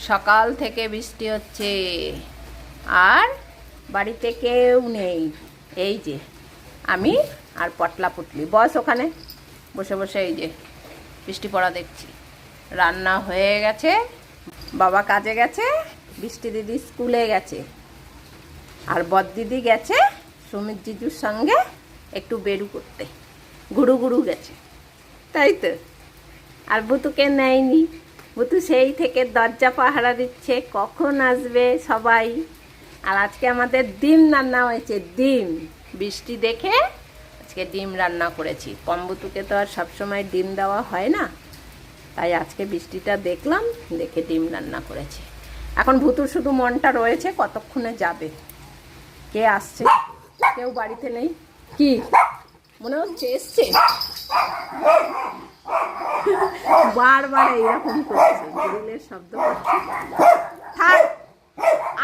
সকাল থেকে বৃষ্টি হচ্ছে আর বাড়িতে কেউ নেই। এই যে আমি আর পটলা পুটলি, বস ওখানে বসে বসে এই যে বৃষ্টি পড়া দেখছি। রান্না হয়ে গেছে, বাবা কাজে গেছে, বৃষ্টি দিদি স্কুলে গেছে, আর বদ দিদি গেছে সুমিত জিজুর সঙ্গে একটু বেরু করতে, গুরু গুরু গেছে, তাই তো। আর বুতুকে নেয়নি, বুতু সেই থেকে দরজা পাহারা দিচ্ছে কখন আসবে সবাই। আর আজকে আমাদের ডিম রান্না হয়েছে, ডিম। বৃষ্টি দেখে আজকে ডিম রান্না করেছি। পম্বুতুকে তো আর সবসময় ডিম দেওয়া হয় না, তাই আজকে বৃষ্টিটা দেখলাম, দেখে ডিম রান্না করেছি। এখন ভুতুর শুধু মনটা রয়েছে কতক্ষণে যাবে, কে আসছে, কেউ বাড়িতে নেই। কি মনে হচ্ছে এসছে, বারবার এইরকম করছে, গ্রিলের শব্দ করছে। থাক,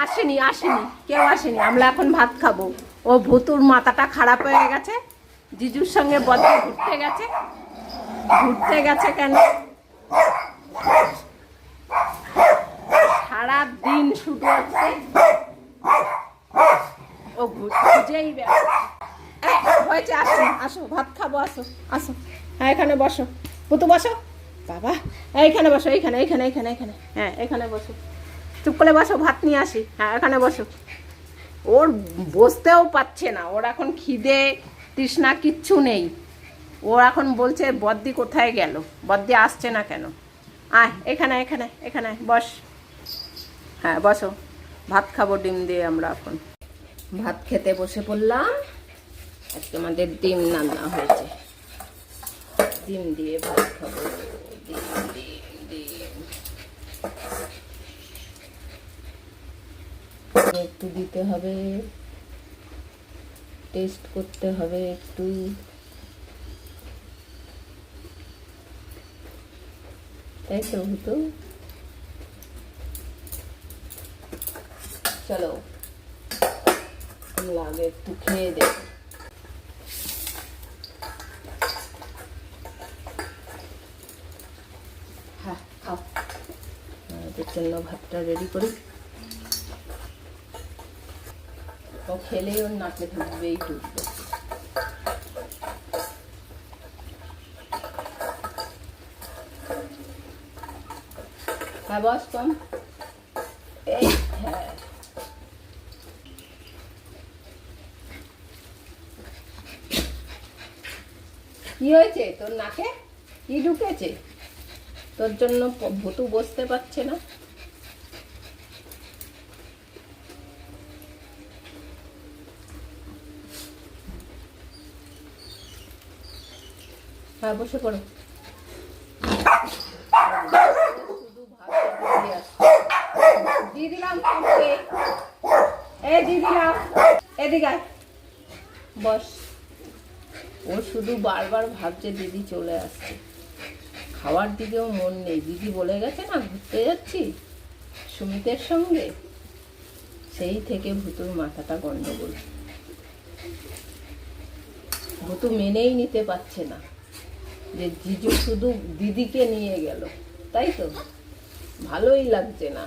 আসেনি আসেনি, কেউ আসেনি, আমরা এখন ভাত খাবো। ও ভুতুর মাথাটা খারাপ হয়ে গেছে, জিজুর সঙ্গে বদ্র ঘুরতে গেছে। ঘুরতে গেছে কেন? সারা দিন শুধু হচ্ছে ও খুঁজেই হয়েছে। আসো আসো, ভাত খাবো, আসো আসো। হ্যাঁ এখানে বসো, ভুতু বসো। বাবা এইখানে বসো, এইখানে এইখানে এইখানে এইখানে, হ্যাঁ এখানে বসো, চুপ করে বসো, ভাত নিয়ে আসি। হ্যাঁ এখানে বসো। ওর বসতেও পাচ্ছে না, ওর এখন খিদে তৃষ্ণা কিচ্ছু নেই। ও এখন বলছে বদ্দি কোথায় গেল, বদ্দি আসছে না কেন। আয় এখানে এখানে এখানে বস। হ্যাঁ বসো, ভাত খাবো ডিম দিয়ে। আমরা এখন ভাত খেতে বসে পড়লাম। আজকে আমাদের ডিম রান্না হয়েছে, ডিম দিয়ে ভাত খাবো। ডিম ডিম ডিম একটু দিতে হবে, টেস্ট করতে হবে একটু। তাই তো হতো। চলো আমরা আগে একটু খেয়ে দেব। হ্যাঁ খাও, আমাদের জন্য ভাতটা রেডি করি। ও খেলেই ওর নাকে ঢুকবেই ঢুকবে। হ্যাঁ বস কম, এই হ্যাঁ কি হয়েছে তোর নাকে, কি ঢুকেছে তোর জন্য ভুতু বসতে পারছে না? হ্যাঁ বসে পড়ো। দিয়ে দিলাম, এই দিয়ে দিলাম, এদিকে বস। ও শুধু বারবার ভাবছে দিদি চলে আসছে, খাওয়ার দিকেও মন নেই। দিদি বলে গেছে না ঘুরতে যাচ্ছি সুমিতের সঙ্গে, সেই থেকে ভুতুর মাথাটা গন্ডগোল। ভুতু মেনেই নিতে পারছে না যে জিজু শুধু দিদিকে নিয়ে গেল, তাই তো ভালোই লাগছে না।